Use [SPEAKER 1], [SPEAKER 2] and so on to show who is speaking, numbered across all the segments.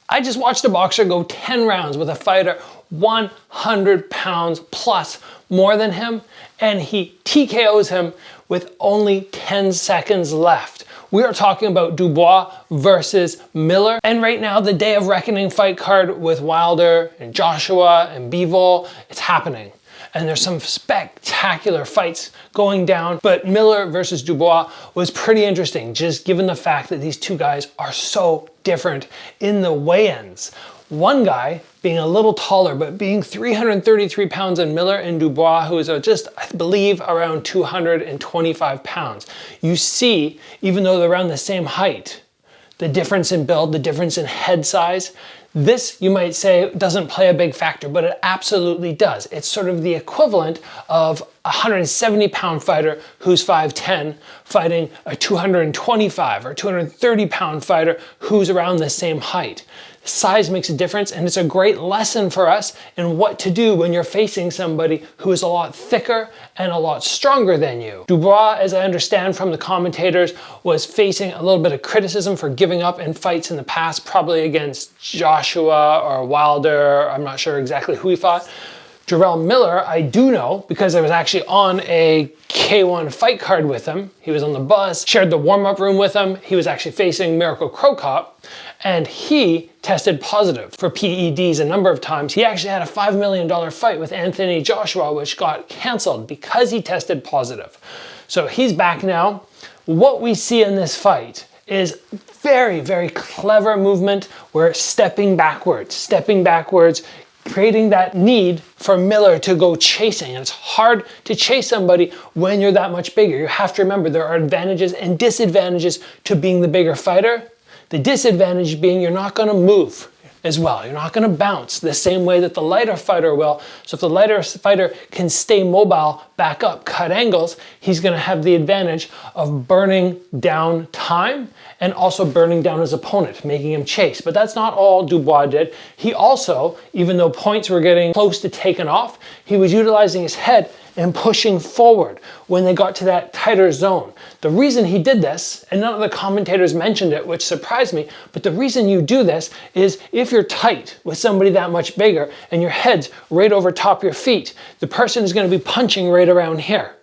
[SPEAKER 1] I just watched a boxer go 10 rounds with a fighter 100 pounds plus more than him, and he TKOs him with only 10 seconds left. We are talking about Dubois versus Miller. And right now, the Day of Reckoning fight card with Wilder and Joshua and Bivol, it's happening. And there's some spectacular fights going down, but Miller versus Dubois was pretty interesting, just given the fact that these two guys are so different in the weigh-ins. One guy being a little taller, but being 333 pounds in Miller, and Dubois, who is just, I believe, around 225 pounds. You see, even though they're around the same height, the difference in build, the difference in head size. This, you might say, doesn't play a big factor, but it absolutely does. It's sort of the equivalent of a 170-pound fighter who's 5'10", fighting a 225 or 230-pound fighter who's around the same height. Size makes a difference, and it's a great lesson for us in what to do when you're facing somebody who is a lot thicker and a lot stronger than you. Dubois, as I understand from the commentators, was facing a little bit of criticism for giving up in fights in the past, probably against Joshua or Wilder. I'm not sure exactly who he fought. Jarrell Miller, I do know because I was actually on a K1 fight card with him. He was on the bus, shared the warm-up room with him. He was actually facing Miracle Crocop, and he tested positive for PEDs a number of times. He actually had a $5 million fight with Anthony Joshua, which got canceled because he tested positive. So he's back now. What we see in this fight is very, very clever movement. We're stepping backwards, creating that need for Miller to go chasing. And it's hard to chase somebody when you're that much bigger. You have to remember there are advantages and disadvantages to being the bigger fighter. The disadvantage being you're not going to move as well. You're not going to bounce the same way that the lighter fighter will. So if the lighter fighter can stay mobile, back up, cut angles, he's going to have the advantage of burning down time and also burning down his opponent, making him chase. But that's not all Dubois did. He also, even though points were getting close to taken off, he was utilizing his head and pushing forward when they got to that tighter zone. The reason he did this, and none of the commentators mentioned it, which surprised me, but the reason you do this is if you're tight with somebody that much bigger and your head's right over top your feet, the person is going to be punching right around here.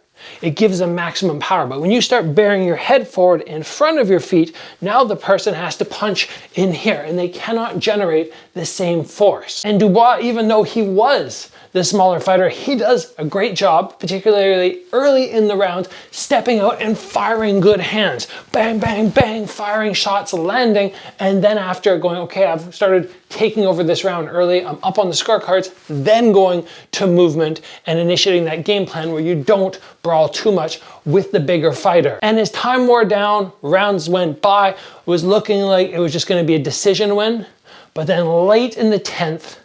[SPEAKER 1] It gives them maximum power. But when you start bearing your head forward in front of your feet, now the person has to punch in here and they cannot generate the same force. And Dubois, even though he was the smaller fighter, he does a great job, particularly early in the round, stepping out and firing good hands. Bang, bang, bang, firing shots, landing, and then after going, okay, I've started taking over this round early, I'm up on the scorecards, then going to movement and initiating that game plan where you don't brawl too much with the bigger fighter. And as time wore down, rounds went by, it was looking like it was just going to be a decision win. But then late in the 10th,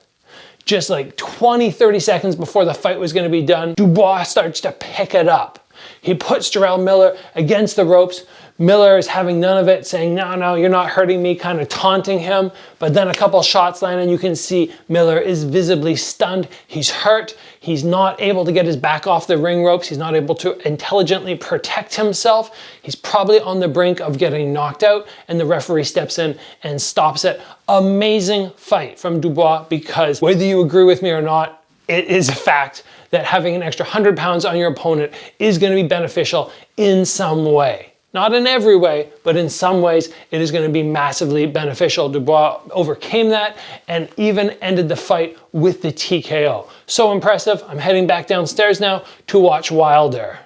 [SPEAKER 1] just like 20, 30 seconds before the fight was going to be done, Dubois starts to pick it up. He puts Jarrell Miller against the ropes. Miller is having none of it, saying, no, no, you're not hurting me, kind of taunting him. But then a couple shots land and you can see Miller is visibly stunned. He's hurt. He's not able to get his back off the ring ropes. He's not able to intelligently protect himself. He's probably on the brink of getting knocked out, and the referee steps in and stops it. Amazing fight from Dubois, because whether you agree with me or not, it is a fact that having an extra 100 pounds on your opponent is going to be beneficial in some way. Not in every way, but in some ways it is going to be massively beneficial. Dubois overcame that and even ended the fight with the TKO. So impressive. I'm heading back downstairs now to watch Wilder.